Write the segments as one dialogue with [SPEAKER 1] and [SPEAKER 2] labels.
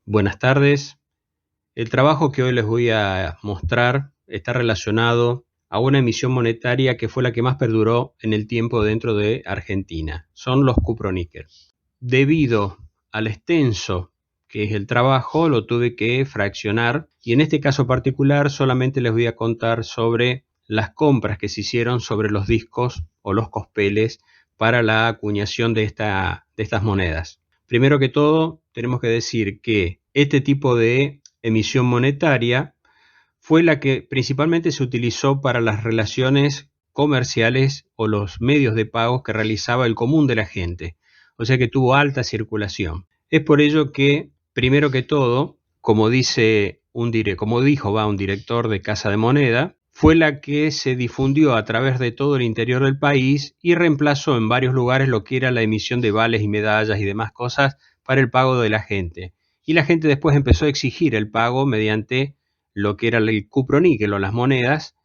[SPEAKER 1] Buenas tardes. El trabajo que hoy les voy a mostrar está relacionado a una emisión monetaria que fue la que más perduró en el tiempo dentro de Argentina. Son los cuproníquel. Debido al extenso que es el trabajo, lo tuve que fraccionar y en este caso particular solamente les voy a contar sobre las compras que se hicieron sobre los discos o los cospeles para la acuñación de estas monedas. Primero que todo, tenemos que decir que este tipo de emisión monetaria fue la que principalmente se utilizó para las relaciones comerciales o los medios de pago que realizaba el común de la gente, o sea que tuvo alta circulación. Es por ello que, primero que todo, como dijo un director de Casa de Moneda, fue la que se difundió a través de todo el interior del país y reemplazó en varios lugares lo que era la emisión de vales y medallas y demás cosas para el pago de la gente. Y la gente después empezó a exigir el pago mediante lo que era el cuproníquel o las monedas,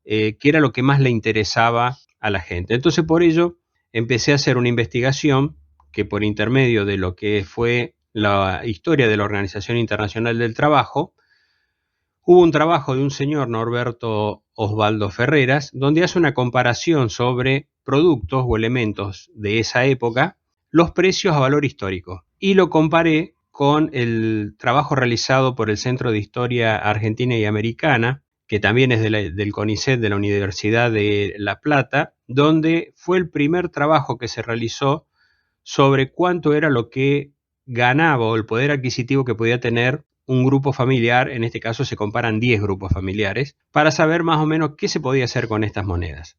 [SPEAKER 1] que era lo que más le interesaba a la gente. Entonces por ello empecé a hacer una investigación que por intermedio de lo que fue la historia de la Organización Internacional del Trabajo, hubo un trabajo de un señor, Norberto Osvaldo Ferreras, donde hace una comparación sobre productos o elementos de esa época, los precios a valor histórico. Y lo comparé con el trabajo realizado por el Centro de Historia Argentina y Americana, que también es del CONICET de la Universidad de La Plata, donde fue el primer trabajo que se realizó sobre cuánto era lo que ganaba o el poder adquisitivo que podía tener un grupo familiar. En este caso se comparan 10 grupos familiares, para saber más o menos qué se podía hacer con estas monedas.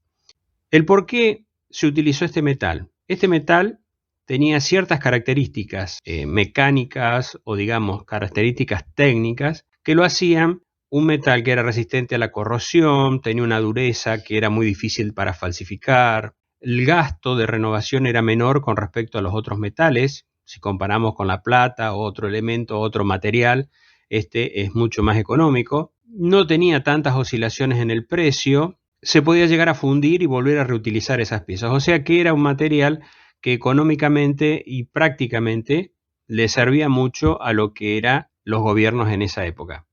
[SPEAKER 1] El por qué se utilizó este metal. Este metal tenía ciertas características mecánicas o digamos características técnicas que lo hacían un metal que era resistente a la corrosión, tenía una dureza que era muy difícil para falsificar, el gasto de renovación era menor con respecto a los otros metales. Si comparamos con la plata o otro elemento, otro material, este es mucho más económico. No tenía tantas oscilaciones en el precio, se podía llegar a fundir y volver a reutilizar esas piezas. O sea que era un material que económicamente y prácticamente le servía mucho a lo que eran los gobiernos en esa época.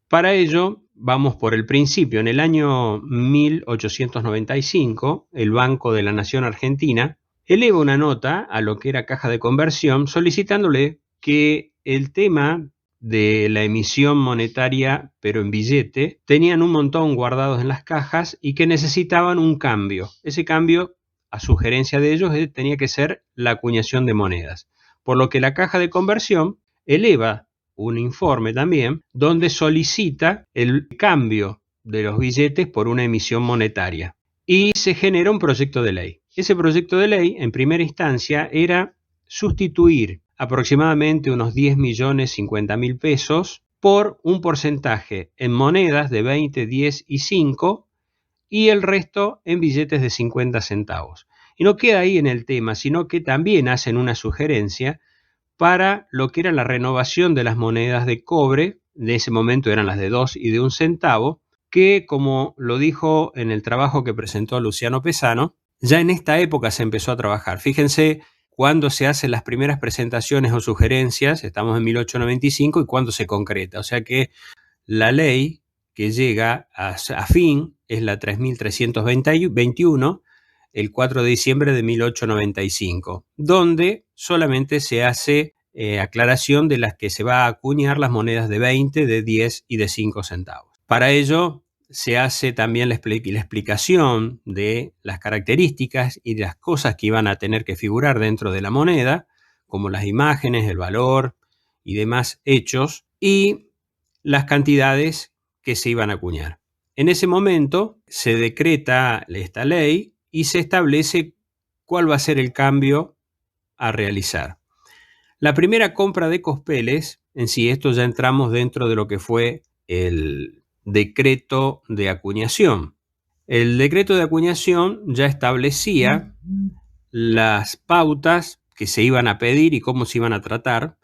[SPEAKER 1] Para ello, vamos por el principio. En el año 1895, el Banco de la Nación Argentina eleva una nota a lo que era Caja de Conversión solicitándole que el tema de la emisión monetaria, pero en billete, tenían un montón guardados en las cajas y que necesitaban un cambio. Ese cambio, a sugerencia de ellos, tenía que ser la acuñación de monedas. Por lo que la Caja de Conversión eleva un informe también donde solicita el cambio de los billetes por una emisión monetaria y se genera un proyecto de ley. Ese proyecto de ley en primera instancia era sustituir aproximadamente unos 10.050.000 pesos por un porcentaje en monedas de 20, 10 y 5 y el resto en billetes de 50 centavos. Y no queda ahí en el tema, sino que también hacen una sugerencia para lo que era la renovación de las monedas de cobre. De ese momento eran las de 2 y de 1 centavo, que como lo dijo en el trabajo que presentó Luciano Pesano, ya en esta época se empezó a trabajar. Fíjense cuándo se hacen las primeras presentaciones o sugerencias, estamos en 1895, y cuándo se concreta. O sea que la ley que llega a fin es la 3321, el 4 de diciembre de 1895, donde solamente se hace aclaración de las que se va a acuñar las monedas de 20, de 10 y de 5 centavos. Para ello se hace también la explicación de las características y de las cosas que iban a tener que figurar dentro de la moneda, como las imágenes, el valor y demás hechos, y las cantidades que se iban a acuñar. En ese momento se decreta esta ley y se establece cuál va a ser el cambio a realizar. La primera compra de cospeles, en sí, esto ya entramos dentro de lo que fue el decreto de acuñación. El decreto de acuñación ya establecía las pautas que se iban a pedir y cómo se iban a tratar,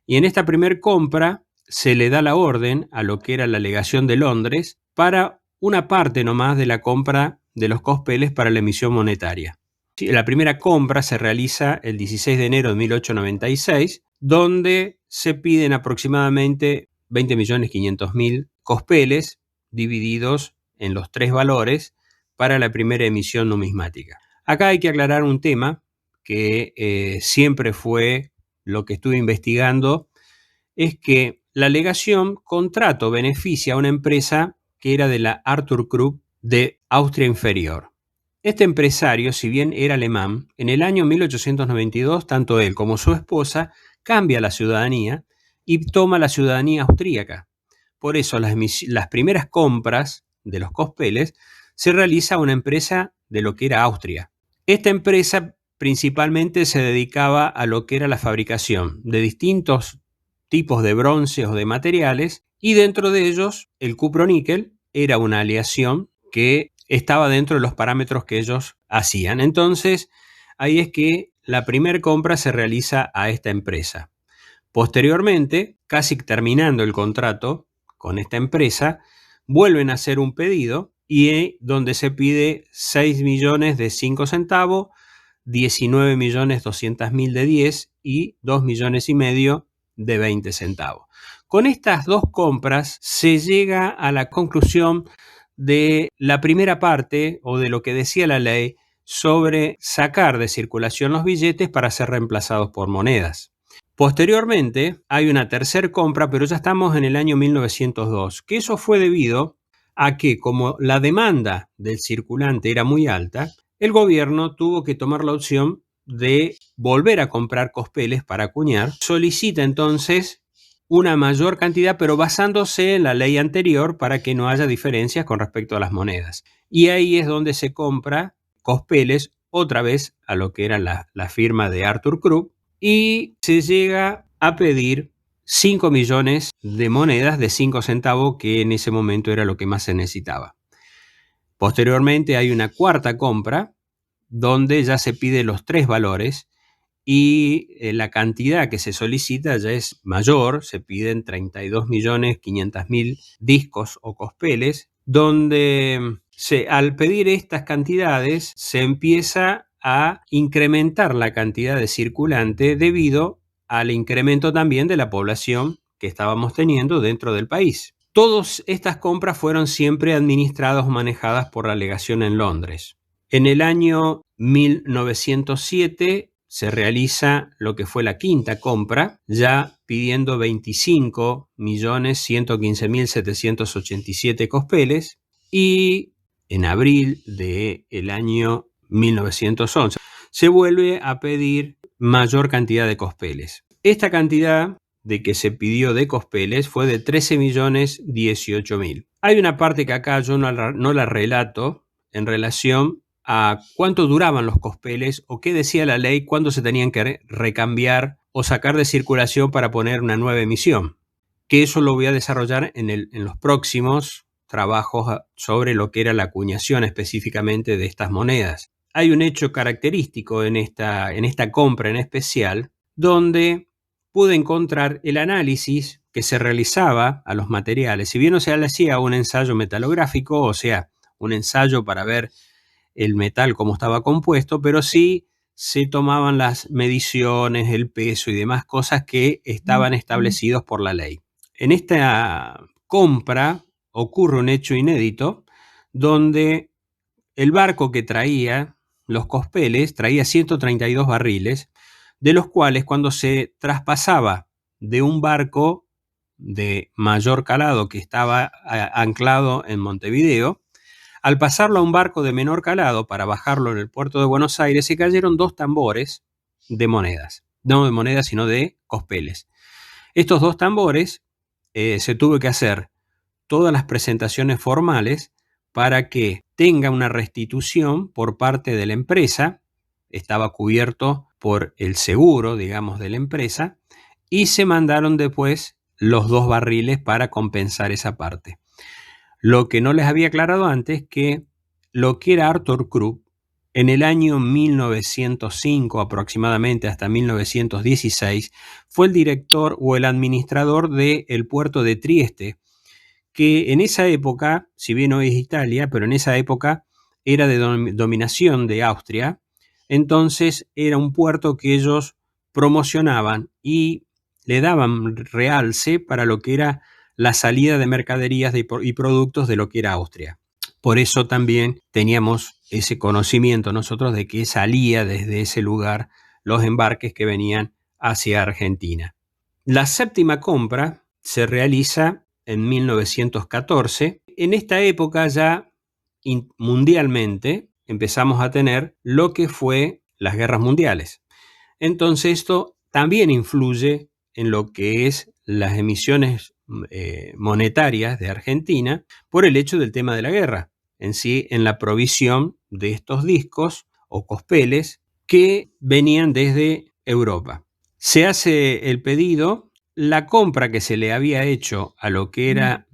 [SPEAKER 1] y en esta primera compra se le da la orden a lo que era la legación de Londres para una parte nomás de la compra de los cospeles para la emisión monetaria. La primera compra se realiza el 16 de enero de 1896, donde se piden aproximadamente 20.500.000 cospeles divididos en los 3 valores para la primera emisión numismática. Acá hay que aclarar un tema que siempre fue lo que estuve investigando, es que la alegación contrato beneficia a una empresa que era de la Arthur Krupp de Austria Inferior. Este empresario, si bien era alemán, en el año 1892, tanto él como su esposa cambia la ciudadanía y toma la ciudadanía austríaca. Por eso las primeras compras de los cospeles se realiza a una empresa de lo que era Austria. Esta empresa principalmente se dedicaba a lo que era la fabricación de distintos tipos de bronce o de materiales, y dentro de ellos el cuproníquel era una aleación que estaba dentro de los parámetros que ellos hacían. Entonces, ahí es que la primera compra se realiza a esta empresa. Posteriormente, casi terminando el contrato con esta empresa, vuelven a hacer un pedido y donde se pide 6 millones de 5 centavos, 19.200.000 de 10 y 2 millones y medio de 20 centavos. Con estas dos compras se llega a la conclusión de la primera parte o de lo que decía la ley sobre sacar de circulación los billetes para ser reemplazados por monedas. Posteriormente hay una tercera compra, pero ya estamos en el año 1902, que eso fue debido a que como la demanda del circulante era muy alta, el gobierno tuvo que tomar la opción de volver a comprar cospeles para acuñar. Solicita entonces una mayor cantidad, pero basándose en la ley anterior para que no haya diferencias con respecto a las monedas. Y ahí es donde se compra cospeles otra vez a lo que era la firma de Arthur Krupp, y se llega a pedir 5 millones de monedas de 5 centavos, que en ese momento era lo que más se necesitaba. Posteriormente hay una cuarta compra donde ya se pide los 3 valores y la cantidad que se solicita ya es mayor, se piden 32.500.000 discos o cospeles, donde al pedir estas cantidades se empieza a incrementar la cantidad de circulante debido al incremento también de la población que estábamos teniendo dentro del país. Todas estas compras fueron siempre administradas o manejadas por la legación en Londres. En el año 1907 se realiza lo que fue la quinta compra, ya pidiendo 25.115.787 cospeles, y en abril del año 1911 se vuelve a pedir mayor cantidad de cospeles. Esta cantidad de que se pidió de cospeles fue de 13.018.000. Hay una parte que acá yo no la relato en relación a cuánto duraban los cospeles o qué decía la ley, cuándo se tenían que recambiar o sacar de circulación para poner una nueva emisión, que eso lo voy a desarrollar en los próximos trabajos sobre lo que era la acuñación específicamente de estas monedas. Hay un hecho característico en esta compra en especial, donde pude encontrar el análisis que se realizaba a los materiales. Si bien no se le hacía un ensayo metalográfico, o sea, un ensayo para ver el metal cómo estaba compuesto, pero sí se tomaban las mediciones, el peso y demás cosas que estaban establecidos por la ley. En esta compra ocurre un hecho inédito donde el barco que traía los cospeles traía 132 barriles, de los cuales cuando se traspasaba de un barco de mayor calado que estaba anclado en Montevideo, al pasarlo a un barco de menor calado para bajarlo en el puerto de Buenos Aires, se cayeron 2 tambores de monedas. No de monedas, sino de cospeles. Estos 2 tambores se tuvo que hacer todas las presentaciones formales para que tenga una restitución por parte de la empresa. Estaba cubierto por el seguro, digamos, de la empresa, y se mandaron después los 2 barriles para compensar esa parte. Lo que no les había aclarado antes, que lo que era Arthur Krupp en el año 1905 aproximadamente hasta 1916 fue el director o el administrador del puerto de Trieste, que en esa época, si bien hoy es Italia, pero en esa época era de dominación de Austria. Entonces era un puerto que ellos promocionaban y le daban realce para lo que era la salida de mercaderías y productos de lo que era Austria. Por eso también teníamos ese conocimiento nosotros de que salía desde ese lugar los embarques que venían hacia Argentina. La séptima compra se realiza en 1914. En esta época ya mundialmente empezamos a tener lo que fue las guerras mundiales. Entonces esto también influye en lo que es las emisiones monetarias de Argentina por el hecho del tema de la guerra, en sí, en la provisión de estos discos o cospeles que venían desde Europa. Se hace el pedido, la compra que se le había hecho a lo que eran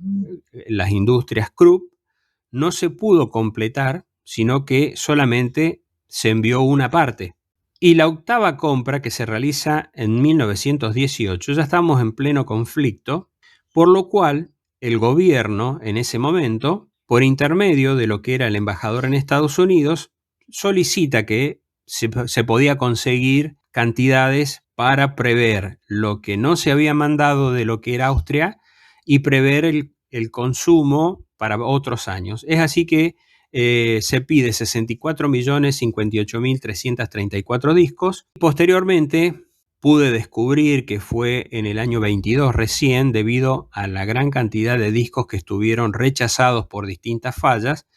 [SPEAKER 1] las industrias Krupp no se pudo completar, sino que solamente se envió una parte. Y la octava compra, que se realiza en 1918, ya estamos en pleno conflicto, por lo cual el gobierno en ese momento, por intermedio de lo que era el embajador en Estados Unidos, solicita que se podía conseguir cantidades para prever lo que no se había mandado de lo que era Austria y prever el consumo para otros años. Es así que se pide 64.058.334 discos. Posteriormente pude descubrir que fue en el año 22 recién, debido a la gran cantidad de discos que estuvieron rechazados por distintas fallas,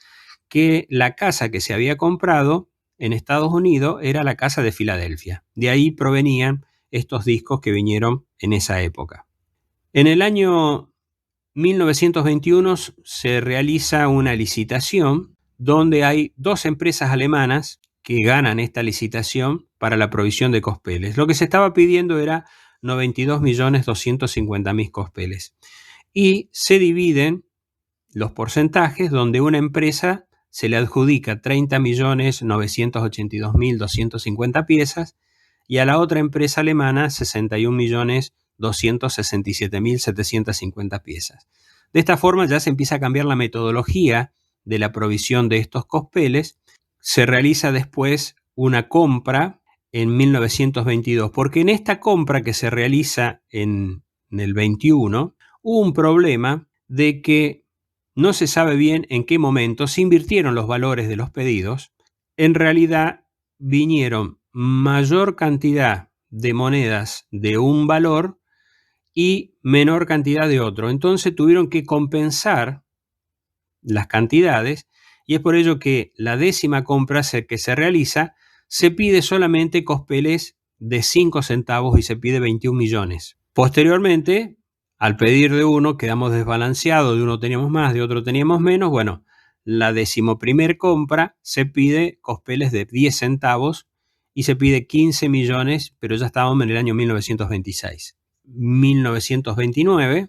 [SPEAKER 1] que la casa que se había comprado en Estados Unidos era la casa de Filadelfia. De ahí provenían estos discos que vinieron en esa época. En el año 1921 se realiza una licitación donde hay dos empresas alemanas que ganan esta licitación para la provisión de cospeles. Lo que se estaba pidiendo era 92.250.000 cospeles. Y se dividen los porcentajes donde una empresa se le adjudica 30.982.250 piezas y a la otra empresa alemana 61.267.750 piezas. De esta forma ya se empieza a cambiar la metodología de la provisión de estos cospeles. Se realiza después una compra en 1922, porque en esta compra que se realiza en el 21 hubo un problema de que no se sabe bien en qué momento se invirtieron los valores de los pedidos. En realidad vinieron mayor cantidad de monedas de un valor y menor cantidad de otro. Entonces tuvieron que compensar las cantidades y es por ello que la décima compra que se realiza se pide solamente cospeles de 5 centavos y se pide 21 millones. Posteriormente, al pedir de uno quedamos desbalanceados, de uno teníamos más, de otro teníamos menos. Bueno, la decimoprimer compra se pide cospeles de 10 centavos y se pide 15 millones, pero ya estábamos en el año 1926. 1929,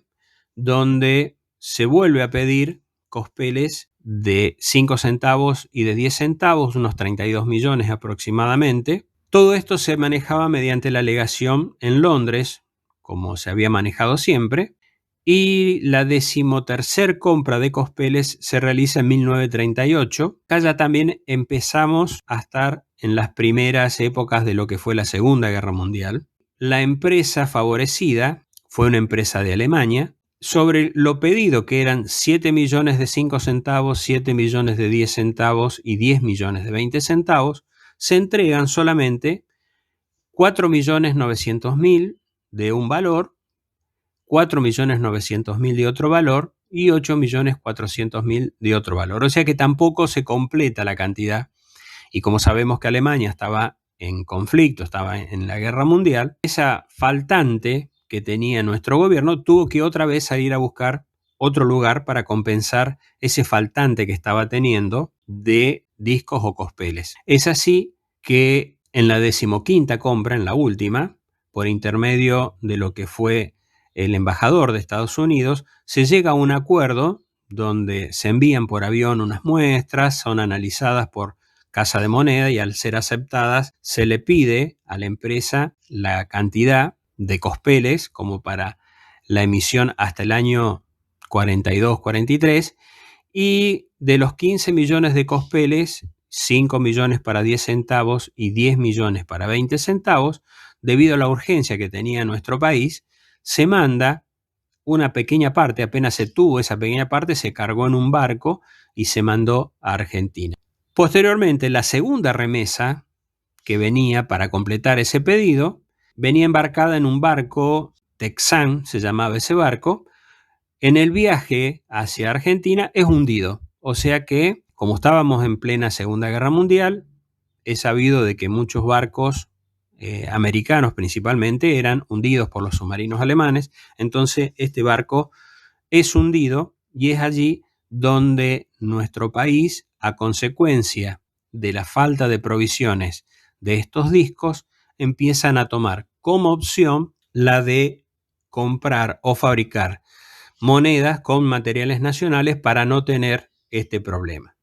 [SPEAKER 1] donde se vuelve a pedir cospeles de 5 centavos y de 10 centavos, unos 32 millones aproximadamente. Todo esto se manejaba mediante la legación en Londres, como se había manejado siempre, y la decimotercer compra de cospeles se realiza en 1938. Acá ya también empezamos a estar en las primeras épocas de lo que fue la Segunda Guerra Mundial. La empresa favorecida fue una empresa de Alemania. Sobre lo pedido, que eran 7 millones de 5 centavos, 7 millones de 10 centavos y 10 millones de 20 centavos, se entregan solamente 4.900.000 de un valor, 4.900.000 de otro valor y 8.400.000 de otro valor. O sea que tampoco se completa la cantidad. Y como sabemos que Alemania estaba en conflicto, estaba en la guerra mundial, esa faltante que tenía nuestro gobierno tuvo que otra vez salir a buscar otro lugar para compensar ese faltante que estaba teniendo de discos o cospeles. Es así que en la decimoquinta compra, en la última, por intermedio de lo que fue el embajador de Estados Unidos, se llega a un acuerdo donde se envían por avión unas muestras, son analizadas por Casa de Moneda y al ser aceptadas se le pide a la empresa la cantidad de cospeles como para la emisión hasta el año 42-43 y de los 15 millones de cospeles, 5 millones para 10 centavos y 10 millones para 20 centavos, debido a la urgencia que tenía nuestro país, se manda una pequeña parte, apenas se tuvo esa pequeña parte, se cargó en un barco y se mandó a Argentina. Posteriormente, la segunda remesa que venía para completar ese pedido, venía embarcada en un barco, Texan se llamaba ese barco. En el viaje hacia Argentina es hundido, o sea que, como estábamos en plena Segunda Guerra Mundial, he sabido de que muchos barcos americanos principalmente eran hundidos por los submarinos alemanes. Entonces este barco es hundido y es allí donde nuestro país, a consecuencia de la falta de provisiones de estos discos, empiezan a tomar como opción la de comprar o fabricar monedas con materiales nacionales para no tener este problema.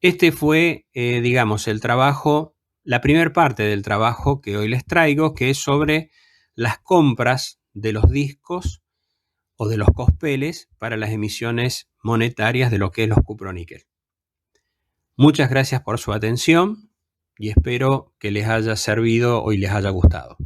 [SPEAKER 1] Este fue, digamos, el trabajo, la primera parte del trabajo que hoy les traigo, que es sobre las compras de los discos o de los cospeles para las emisiones monetarias de lo que es los cuproníquel. Muchas gracias por su atención y espero que les haya servido o les haya gustado.